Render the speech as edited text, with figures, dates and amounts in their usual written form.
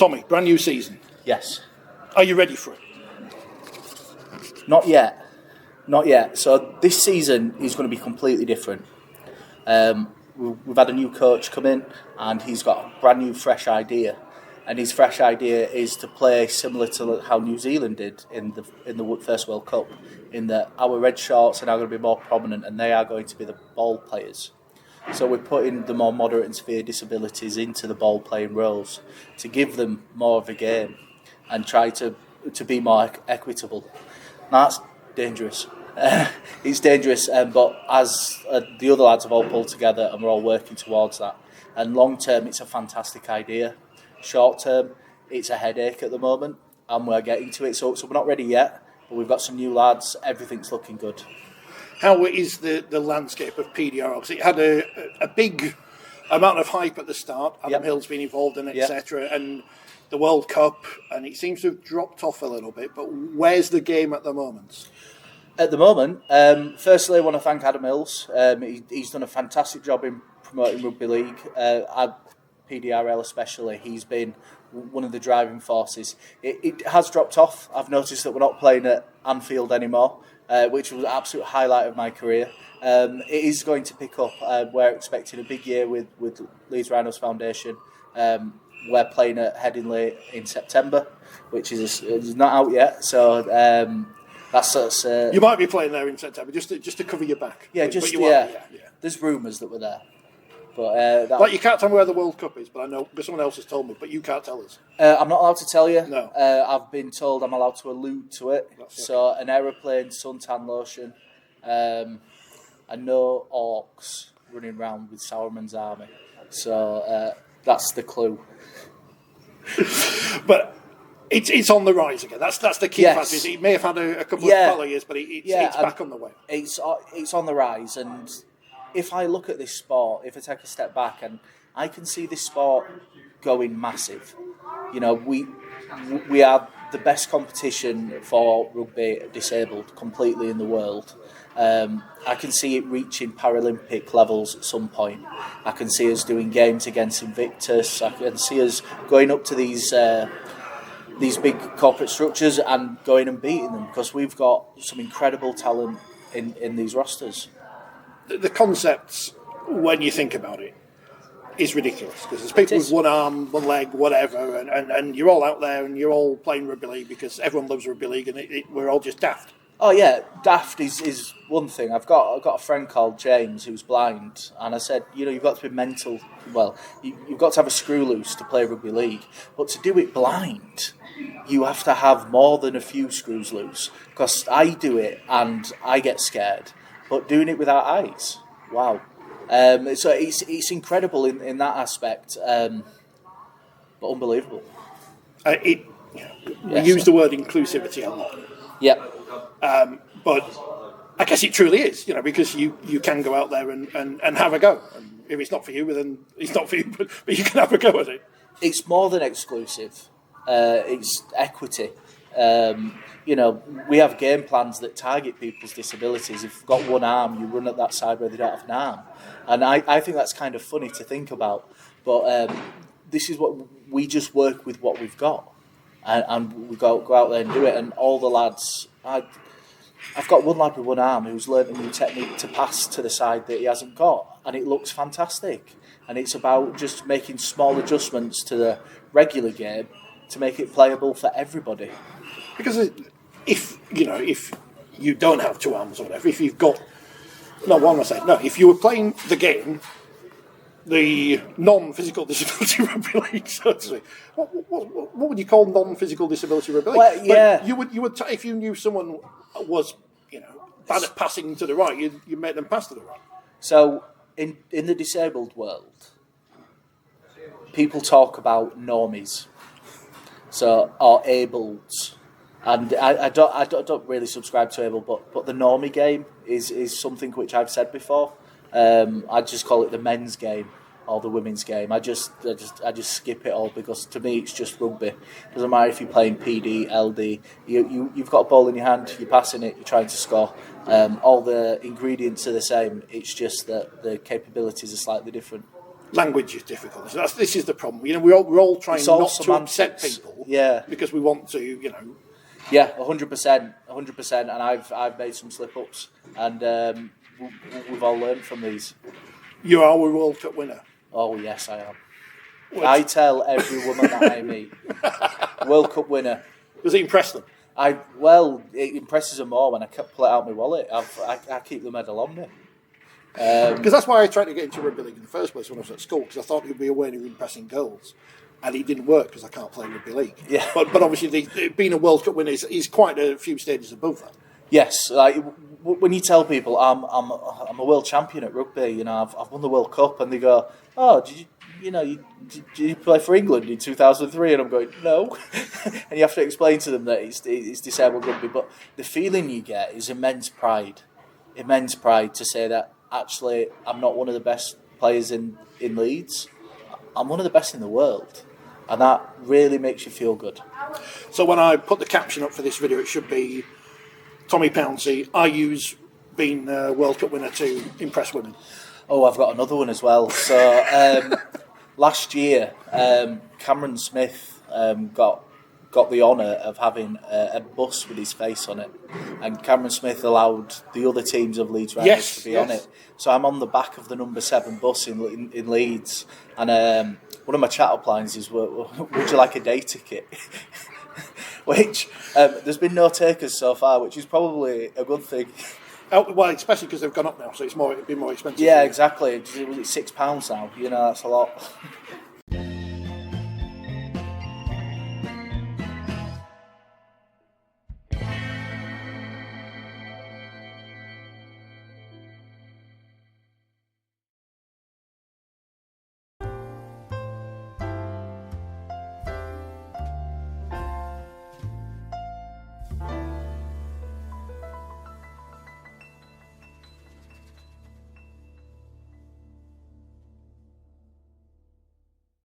Tommy, brand new season. Yes. Are you ready for it? Not yet. So this season is going to be completely different. We've had a new coach come in, and he's got a brand new, fresh idea. And his fresh idea is to play similar to how New Zealand did in the first World Cup, in that our red shorts are now going to be more prominent, and they are going to be the ball players. So we're putting the more moderate and severe disabilities into the ball playing roles to give them more of a game and try to be more equitable. Now, that's dangerous. It's dangerous, but as the other lads have all pulled together and we're all working towards that. And long term, it's a fantastic idea. Short term, it's a headache at the moment, and we're getting to it. So we're not ready yet, but we've got some new lads. Everything's looking good. How is the landscape of PDRL? Because it had a big amount of hype at the start. Adam Hill's been involved in it, etc. And the World Cup, and it seems to have dropped off a little bit. But where's the game at the moment? At the moment, firstly, I want to thank Adam Hills. He's done a fantastic job in promoting rugby league. PDRL especially, he's been one of the driving forces. It has dropped off. I've noticed that we're not playing at Anfield anymore, which was an absolute highlight of my career. It is going to pick up. We're expecting a big year with Leeds Rhinos Foundation. We're playing at Headingley in September, which is not out yet. So that's you might be playing there in September just to cover your back. Yeah, There's rumours that we're there. But you can't tell me where the World Cup is, but I know because someone else has told me. But you can't tell us. I'm not allowed to tell you. No. I've been told I'm allowed to allude to it. So an aeroplane, suntan lotion, and no orcs running around with Sauron's army. So that's the clue. But it's on the rise again. That's the key factor. It may have had a couple of follow years, but it's back on the way. It's on the rise, and if I look at this sport, if I take a step back, and I can see this sport going massive. You know, we are the best competition for rugby disabled completely in the world. I can see it reaching Paralympic levels at some point. I can see us doing games against Invictus. I can see us going up to these big corporate structures and going and beating them, because we've got some incredible talent in these rosters. The concepts, when you think about it, is ridiculous, because there's people with one arm, one leg, whatever, and you're all out there and you're all playing rugby league because everyone loves rugby league, and we're all just daft. Oh yeah, daft is one thing. I've got a friend called James who's blind, and I said, you've got to be mental. Well, you've got to have a screw loose to play rugby league, but to do it blind, you have to have more than a few screws loose. Because I do it and I get scared, but doing it without eyes, wow. So it's incredible in that aspect, but unbelievable. We use the word inclusivity a lot. Yeah. But I guess it truly is, because you can go out there and have a go. And if it's not for you, then it's not for you, but you can have a go at it. It's more than exclusive. It's equity. We have game plans that target people's disabilities. If you've got one arm, you run at that side where they don't have an arm. And I think that's kind of funny to think about. But this is what we just work with what we've got. And we go out there and do it. And all the lads... I've got one lad with one arm who's learnt a new technique to pass to the side that he hasn't got. And it looks fantastic. And it's about just making small adjustments to the regular game to make it playable for everybody. Because if you don't have two arms or whatever, if you've got... No, what am I saying? No, if you were playing the game, the non-physical disability rugby league, so to speak, what would you call non-physical disability rugby league? Well, yeah. Like you would if you knew someone was, bad at passing to the right, you'd make them pass to the right. So, in the disabled world, people talk about normies, or ableds. And I don't really subscribe to able, but the normie game is something which I've said before. I just call it the men's game or the women's game. I just skip it all, because to me it's just rugby. It doesn't matter if you're playing PD, LD. You've got a ball in your hand, you're passing it, you're trying to score. All the ingredients are the same. It's just that the capabilities are slightly different. Language is difficult. So this is the problem. You know, we're all trying It's all not to upset semantics. people. Yeah. Because we want to, you know. Yeah, 100%, and I've made some slip ups, and we've all learned from these. You are a World Cup winner. Oh yes, I am. Well, I tell every woman that I meet, World Cup winner. Does it impress them? It impresses them more when I pull it out my wallet. I keep the medal on me. Because that's why I tried to get into rugby league in the first place when I was at school, because I thought it would be a way of impressing girls. And it didn't work because I can't play rugby league. Yeah. But obviously, being a World Cup winner is quite a few stages above that. Yes, like when you tell people I'm a world champion at rugby, you know, I've won the World Cup, and they go, "Oh, did you play for England in 2003?" And I'm going, "No," and you have to explain to them that it's disabled rugby. But the feeling you get is immense pride to say that actually I'm not one of the best players in Leeds, I'm one of the best in the world. And that really makes you feel good. So when I put the caption up for this video, it should be Tommy Pouncey, I use being a World Cup winner to impress women. Oh, I've got another one as well. So last year, Cameron Smith got the honour of having a bus with his face on it, and Cameron Smith allowed the other teams of Leeds Rhinos to be on it. So I'm on the back of the number 7 bus in Leeds, and one of my chat-up lines is, "Would you like a day ticket?" Which there's been no takers so far, which is probably a good thing. Well, especially because they've gone up now, so it'd be more expensive. Yeah, exactly. It's £6 now. You know, that's a lot.